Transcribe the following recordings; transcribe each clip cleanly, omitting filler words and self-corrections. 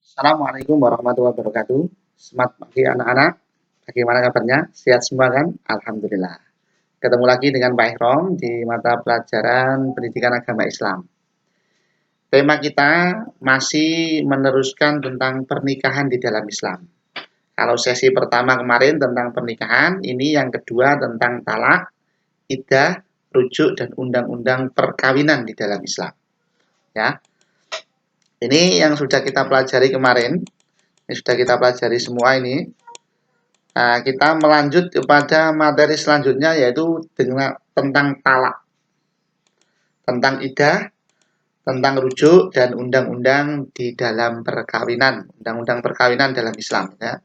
Assalamualaikum warahmatullahi wabarakatuh. Selamat pagi anak-anak. Bagaimana kabarnya? Sehat semua kan? Alhamdulillah. Ketemu lagi dengan Pak Ihrom di mata pelajaran Pendidikan Agama Islam. Tema kita masih meneruskan tentang pernikahan di dalam Islam. Kalau sesi pertama kemarin tentang pernikahan, ini yang kedua tentang talak, iddah, rujuk dan undang-undang perkawinan di dalam Islam. Ya. Ini yang sudah kita pelajari kemarin. Ini sudah kita pelajari semua ini. Nah, kita melanjut kepada materi selanjutnya yaitu tentang talak, tentang iddah, tentang rujuk dan undang-undang di dalam perkawinan, undang-undang perkawinan dalam Islam. Ya.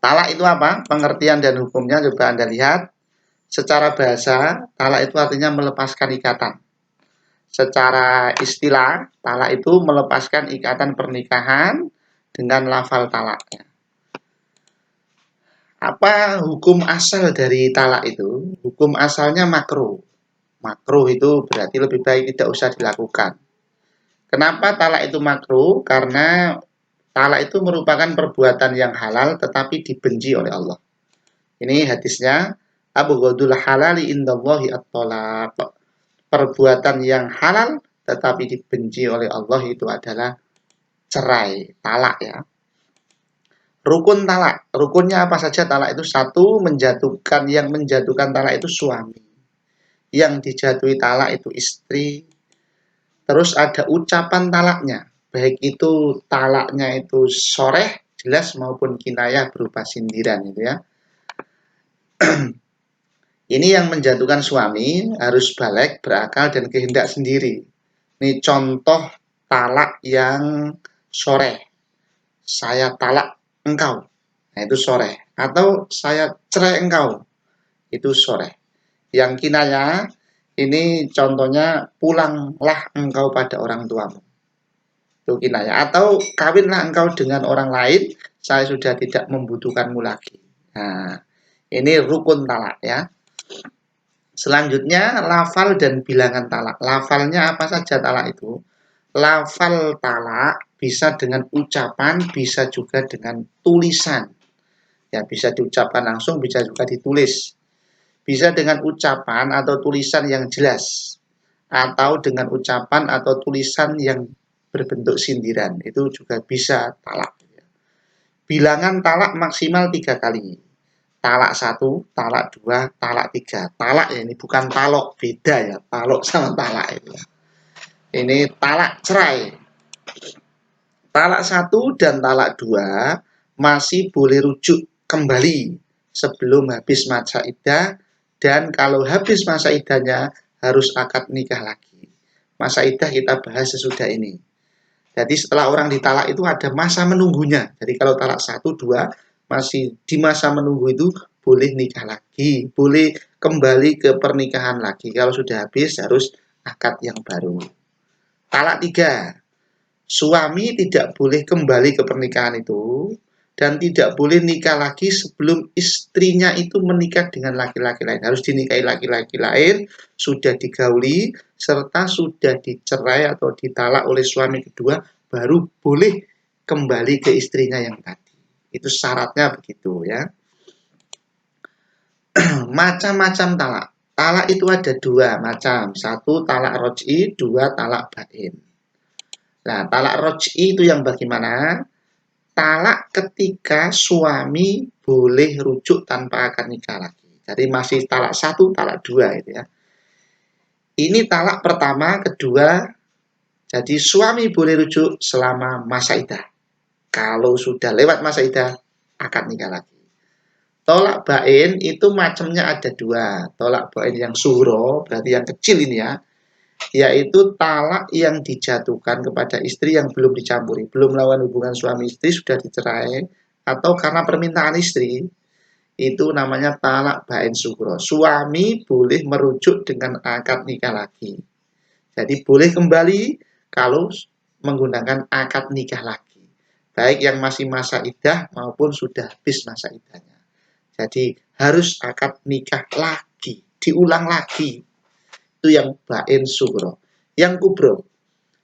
Talak itu apa? Pengertian dan hukumnya coba Anda lihat. Secara bahasa, talak itu artinya melepaskan ikatan. Secara istilah, talak itu melepaskan ikatan pernikahan dengan lafal talak. Ya. Apa hukum asal dari talak itu? Hukum asalnya makruh. Makruh itu berarti lebih baik tidak usah dilakukan. Kenapa talak itu makruh? Karena talak itu merupakan perbuatan yang halal tetapi dibenci oleh Allah. Ini hadisnya, abghadul halali indallahi at-talaq. Perbuatan yang halal tetapi dibenci oleh Allah itu adalah cerai, talak ya. Rukun talak, rukunnya apa saja talak itu? Satu, yang menjatuhkan talak itu suami. Yang dijatuhi talak itu istri. Terus ada ucapan talaknya, baik itu talaknya itu soreh, jelas maupun kinayah berupa sindiran itu ya. Ini yang menjatuhkan suami harus baligh, berakal dan kehendak sendiri. Ini contoh talak yang soreh. Saya talak engkau. Nah, itu soreh. Atau saya cerai engkau. Itu soreh. Yang kinayah, ini contohnya pulanglah engkau pada orang tuamu. Itu kinayah. Atau kawinlah engkau dengan orang lain, saya sudah tidak membutuhkanmu lagi. Nah, ini rukun talak ya. Selanjutnya lafal dan bilangan talak. Lafalnya apa saja talak itu? Lafal talak bisa dengan ucapan, bisa juga dengan tulisan. Ya, bisa diucapkan langsung, bisa juga ditulis. Bisa dengan ucapan atau tulisan yang jelas. Atau dengan ucapan atau tulisan yang berbentuk sindiran. Itu juga bisa talak. Bilangan talak maksimal 3 kali. Talak 1, talak 2, talak 3. Talak ya, ini bukan talok, beda ya. Talok sama talak itu. Ini talak cerai. Talak 1 dan talak 2 masih boleh rujuk kembali sebelum habis masa iddah, dan kalau habis masa iddahnya harus akad nikah lagi. Masa iddah kita bahas sesudah ini. Jadi setelah orang ditalak itu ada masa menunggunya. Jadi kalau talak 1, 2 masih di masa menunggu itu boleh nikah lagi, boleh kembali ke pernikahan lagi. Kalau sudah habis harus akad yang baru. Talak 3, suami tidak boleh kembali ke pernikahan itu dan tidak boleh nikah lagi sebelum istrinya itu menikah dengan laki-laki lain. Harus dinikahi laki-laki lain, sudah digauli, serta sudah dicerai atau ditalak oleh suami kedua, baru boleh kembali ke istrinya yang tadi. Itu syaratnya begitu ya. Macam-macam talak. Talak itu ada 2 macam. 1 talak roj'i, 2 talak bain. Nah, talak roj'i itu yang bagaimana? Talak ketika suami boleh rujuk tanpa akad nikah lagi. Jadi masih talak 1, talak 2 itu ya. Ini talak pertama, kedua. Jadi suami boleh rujuk selama masa iddah. Kalau sudah lewat masa iddah, akad nikah lagi. Tolak bain itu macamnya ada 2. Tolak bain yang sughra, berarti yang kecil ini ya. Yaitu talak yang dijatuhkan kepada istri yang belum dicampuri, belum melakukan hubungan suami istri, sudah dicerai, atau karena permintaan istri, itu namanya talak bain sughra. Suami boleh merujuk dengan akad nikah lagi. Jadi boleh kembali kalau menggunakan akad nikah lagi, baik yang masih masa iddah maupun sudah habis masa iddahnya. Jadi harus akad nikah lagi, diulang lagi. Itu yang bain sughra. Yang kubro,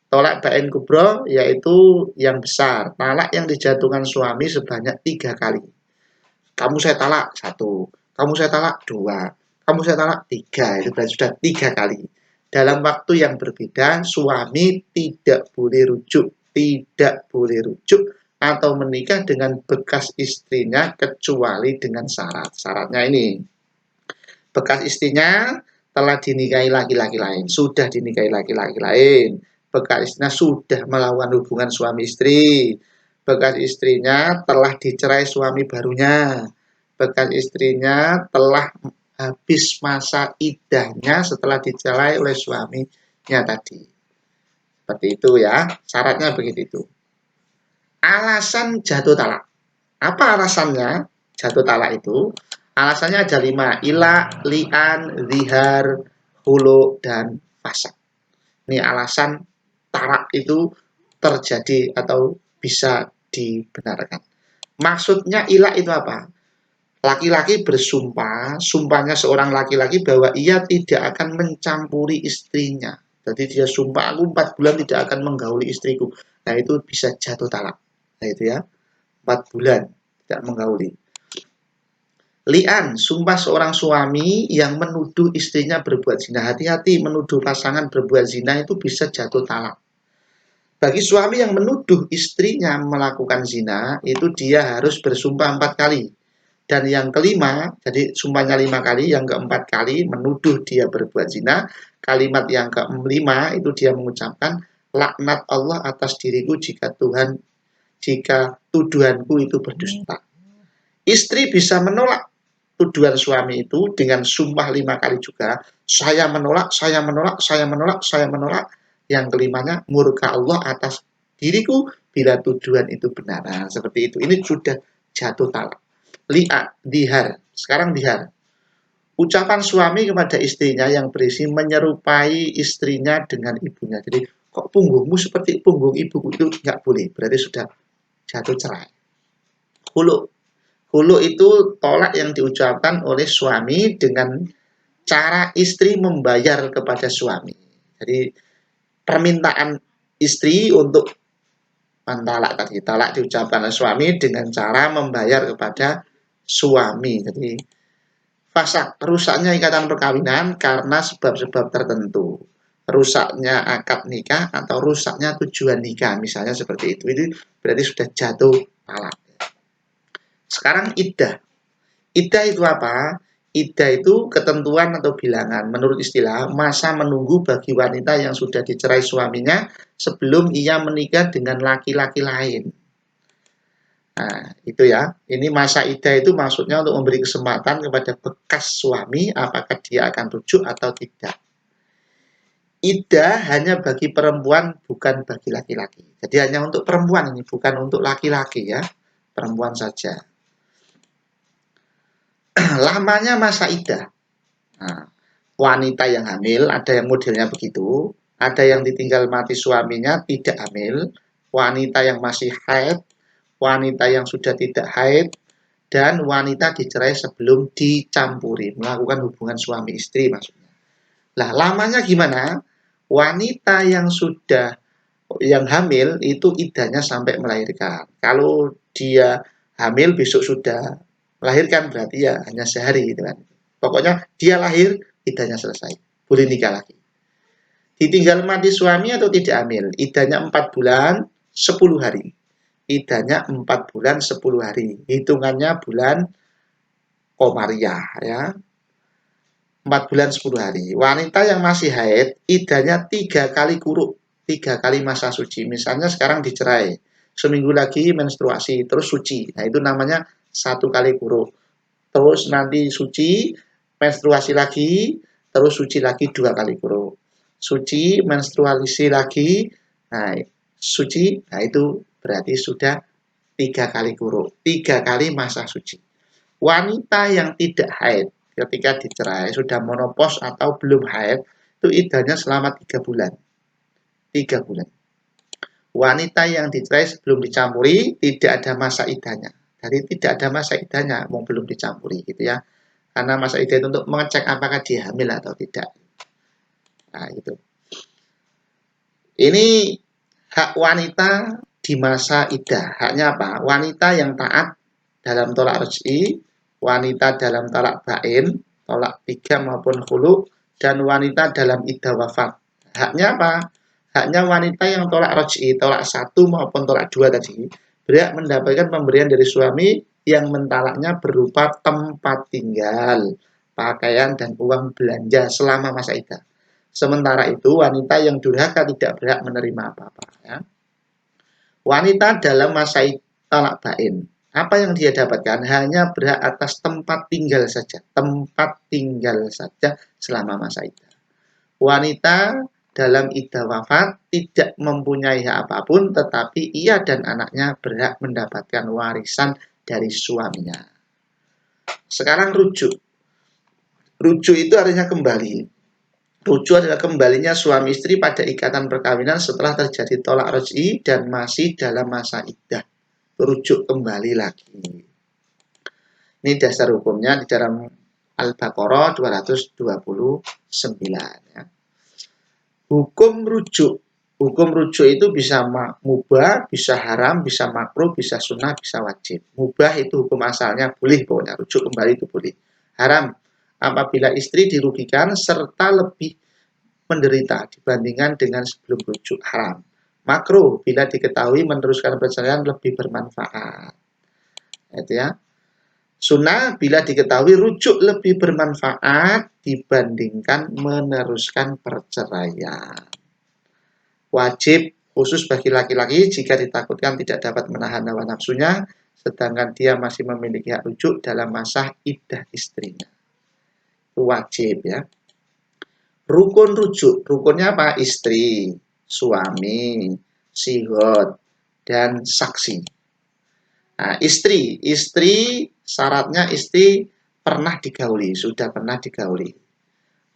Tolak bain kubro yaitu yang besar. Talak yang dijatuhkan suami sebanyak 3 kali. Kamu saya talak 1, kamu saya talak 2, kamu saya talak 3. Itu berarti sudah 3 kali. Dalam waktu yang berbeda, suami tidak boleh rujuk atau menikah dengan bekas istrinya kecuali dengan syarat. Syaratnya ini, bekas istrinya telah dinikahi laki-laki lain, sudah dinikahi laki-laki lain, bekas istrinya sudah melakukan hubungan suami istri, bekas istrinya telah dicerai suami barunya, bekas istrinya telah habis masa iddahnya setelah dicerai oleh suaminya tadi. Seperti itu ya, syaratnya begitu. Alasan jatuh talak. Apa alasannya jatuh talak itu? Alasannya ada 5. Ila, li'an, zihar, hulu, dan fasak. Ini alasan talak itu terjadi atau bisa dibenarkan. Maksudnya ila itu apa? Laki-laki bersumpah, sumpahnya seorang laki-laki bahwa ia tidak akan mencampuri istrinya. Jadi dia sumpah, aku 4 bulan tidak akan menggauli istriku. Nah itu bisa jatuh talak. Nah itu ya, 4 bulan tidak menggauli. Li'an, sumpah seorang suami yang menuduh istrinya berbuat zina. Hati-hati, menuduh pasangan berbuat zina itu bisa jatuh talak. Bagi suami yang menuduh istrinya melakukan zina, itu dia harus bersumpah 4 kali. Dan yang kelima, jadi sumpahnya 5 kali, yang keempat kali menuduh dia berbuat zina. Kalimat yang kelima itu dia mengucapkan, laknat Allah atas diriku jika tuduhanku itu berdusta. Istri bisa menolak tuduhan suami itu dengan sumpah 5 kali juga. Saya menolak, saya menolak, saya menolak, saya menolak. Yang kelimanya, murka Allah atas diriku bila tuduhan itu benar. Nah, seperti itu. Ini sudah jatuh talak. Li'at, dihar. Sekarang dihar. Ucapan suami kepada istrinya yang berisi menyerupai istrinya dengan ibunya. Jadi, kok punggungmu seperti punggung ibuku, itu nggak boleh. Berarti sudah jatuh cerai. Hulu. Hulu itu tolak yang diucapkan oleh suami dengan cara istri membayar kepada suami. Jadi permintaan istri untuk mentalak tadi, talak diucapkan oleh suami dengan cara membayar kepada suami. Jadi fasak, rusaknya ikatan perkawinan karena sebab-sebab tertentu. Rusaknya akad nikah atau rusaknya tujuan nikah, misalnya seperti itu. Itu berarti sudah jatuh talak. Sekarang iddah. Iddah itu apa? Iddah itu ketentuan atau bilangan. Menurut istilah, masa menunggu bagi wanita yang sudah dicerai suaminya sebelum ia menikah dengan laki-laki lain. Nah, itu ya. Ini masa iddah itu maksudnya untuk memberi kesempatan kepada bekas suami apakah dia akan rujuk atau tidak. Iddah hanya bagi perempuan, bukan bagi laki-laki. Jadi hanya untuk perempuan ini, bukan untuk laki-laki ya. Perempuan saja. Lamanya masa iddah. Nah, wanita yang hamil, ada yang modelnya begitu, ada yang ditinggal mati suaminya tidak hamil, wanita yang masih haid, wanita yang sudah tidak haid, dan wanita dicerai sebelum dicampuri, melakukan hubungan suami istri maksudnya. Nah, lamanya gimana? Wanita yang hamil itu iddahnya sampai melahirkan. Kalau dia hamil besok sudah melahirkan berarti ya hanya sehari gitu kan. Pokoknya dia lahir iddahnya selesai. Boleh nikah lagi. Ditinggal mati suami atau tidak hamil, iddahnya 4 bulan 10 hari. Iddahnya 4 bulan 10 hari. Hitungannya bulan Komariah ya. 4 bulan 10 hari. Wanita yang masih haid, iddahnya 3 kali kuruk, 3 kali masa suci. Misalnya sekarang dicerai, seminggu lagi menstruasi, terus suci. Nah itu namanya 1 kali kuruk. Terus nanti suci, menstruasi lagi, terus suci lagi 2 kali kuruk. Suci, menstruasi lagi, nah suci, nah itu berarti sudah 3 kali kuruk, 3 kali masa suci. Wanita yang tidak haid ketika dicerai sudah menopause atau belum haid itu iddahnya selama 3 bulan. 3 bulan. Wanita yang dicerai sebelum dicampuri tidak ada masa iddahnya. Jadi tidak ada masa iddahnya mau belum dicampuri gitu ya. Karena masa iddah itu untuk mengecek apakah dia hamil atau tidak. Nah, itu. Ini hak wanita di masa iddah. Haknya apa? Wanita yang taat dalam tolak rej'i, wanita dalam talak bain, tolak 3 maupun khulu, dan wanita dalam iddah wafat. Haknya apa? Haknya wanita yang tolak rej'i, tolak 1 maupun tolak 2 tadi, berhak mendapatkan pemberian dari suami yang mentalaknya berupa tempat tinggal, pakaian, dan uang belanja selama masa iddah. Sementara itu, wanita yang durhaka tidak berhak menerima apa-apa. Ya. Wanita dalam masa talak bain, apa yang dia dapatkan hanya berhak atas tempat tinggal saja. Tempat tinggal saja selama masa iddah. Wanita dalam iddah wafat tidak mempunyai hak apapun, tetapi ia dan anaknya berhak mendapatkan warisan dari suaminya. Sekarang rujuk. Rujuk itu artinya kembali. Rujuk adalah kembalinya suami istri pada ikatan perkawinan setelah terjadi tolak rej'i dan masih dalam masa iddah. Rujuk kembali lagi. Ini dasar hukumnya di dalam Al-Baqarah 229. Ya. Hukum rujuk. Hukum rujuk itu bisa mubah, bisa haram, bisa makruh, bisa sunnah, bisa wajib. Mubah itu hukum asalnya boleh, pokoknya rujuk kembali itu boleh. Haram apabila istri dirugikan serta lebih menderita dibandingkan dengan sebelum rujuk, haram. Makruh bila diketahui meneruskan perceraian lebih bermanfaat. Itu ya. Sunnah bila diketahui rujuk lebih bermanfaat dibandingkan meneruskan perceraian. Wajib khusus bagi laki-laki jika ditakutkan tidak dapat menahan hawa nafsunya, sedangkan dia masih memiliki hak rujuk dalam masa iddah istrinya. Wajib ya. Rukun rujuk, rukunnya apa? Istri, suami, sihot, dan saksi. Nah, istri syaratnya istri pernah digauli, sudah pernah digauli.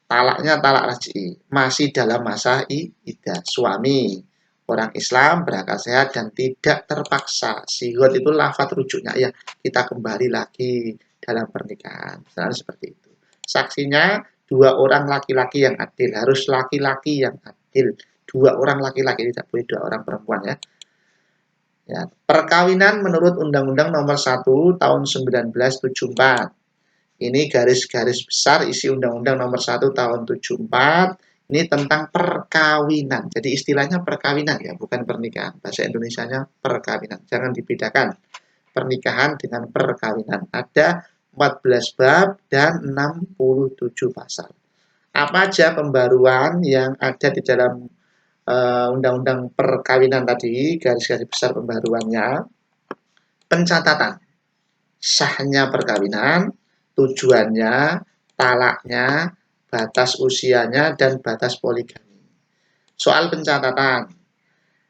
Talaknya talak raj'i, masih dalam masa iddah. Suami, orang Islam, berakal sehat dan tidak terpaksa. Sihot itu lafadz rujuknya, ya kita kembali lagi dalam pernikahan. Misalnya seperti itu. Saksinya 2 orang laki-laki yang adil, harus laki-laki yang adil. 2 orang laki-laki, tidak boleh 2 orang perempuan ya. Ya, perkawinan menurut Undang-Undang Nomor 1 Tahun 1974. Ini garis-garis besar isi Undang-Undang Nomor 1 Tahun 74. Ini tentang perkawinan. Jadi istilahnya perkawinan ya, bukan pernikahan. Bahasa Indonesianya perkawinan. Jangan dibedakan pernikahan dengan perkawinan. Ada 14 bab dan 67 pasal. Apa aja pembaruan yang ada di dalam undang-undang perkawinan tadi, garis-garis besar pembaruannya? Pencatatan sahnya perkawinan, tujuannya, talaknya, batas usianya, dan batas poligami. Soal pencatatan,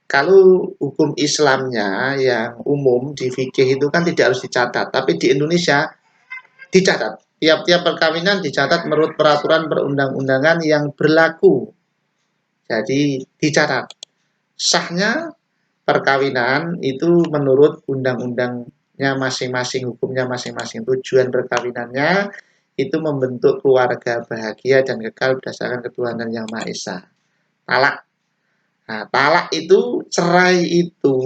kalau hukum Islamnya yang umum di fikih itu kan tidak harus dicatat, tapi di Indonesia dicatat. Tiap-tiap perkawinan dicatat menurut peraturan perundang-undangan yang berlaku. Jadi dicatat. Sahnya perkawinan itu menurut undang-undangnya masing-masing, hukumnya masing-masing. Tujuan perkawinannya itu membentuk keluarga bahagia dan kekal berdasarkan ketuhanan yang Maha Esa. Talak. Nah, talak itu, cerai itu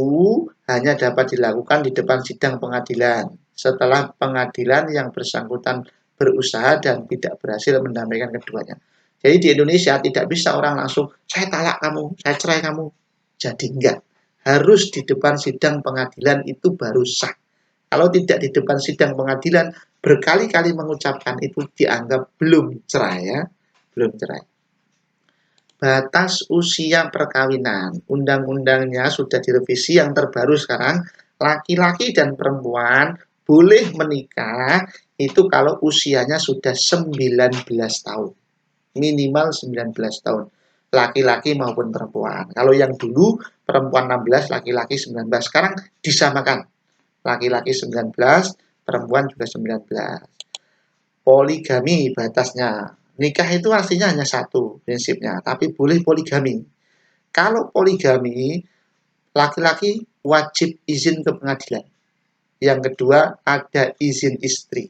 hanya dapat dilakukan di depan sidang pengadilan setelah pengadilan yang bersangkutan berusaha dan tidak berhasil mendamaikan keduanya. Jadi di Indonesia tidak bisa orang langsung, saya talak kamu, saya cerai kamu. Jadi enggak. Harus di depan sidang pengadilan itu baru sah. Kalau tidak di depan sidang pengadilan, berkali-kali mengucapkan itu dianggap belum cerai ya. Belum cerai. Batas usia perkawinan. Undang-undangnya sudah direvisi yang terbaru sekarang. Laki-laki dan perempuan boleh menikah itu kalau usianya sudah 19 tahun. Minimal 19 tahun. Laki-laki maupun perempuan. Kalau yang dulu perempuan 16, laki-laki 19. Sekarang disamakan. Laki-laki 19, perempuan juga 19. Poligami batasnya. Nikah itu artinya hanya satu prinsipnya, tapi boleh poligami. Kalau poligami, laki-laki wajib izin ke pengadilan. Yang kedua, ada izin istri.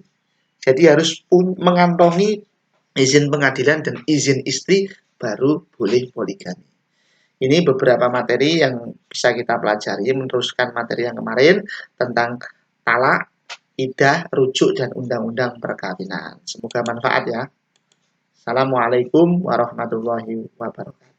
Jadi harus mengantongi izin pengadilan dan izin istri baru boleh poligami. Ini beberapa materi yang bisa kita pelajari meneruskan materi yang kemarin tentang talak, idah, rujuk, dan undang-undang perkawinan. Semoga manfaat ya. Assalamualaikum warahmatullahi wabarakatuh.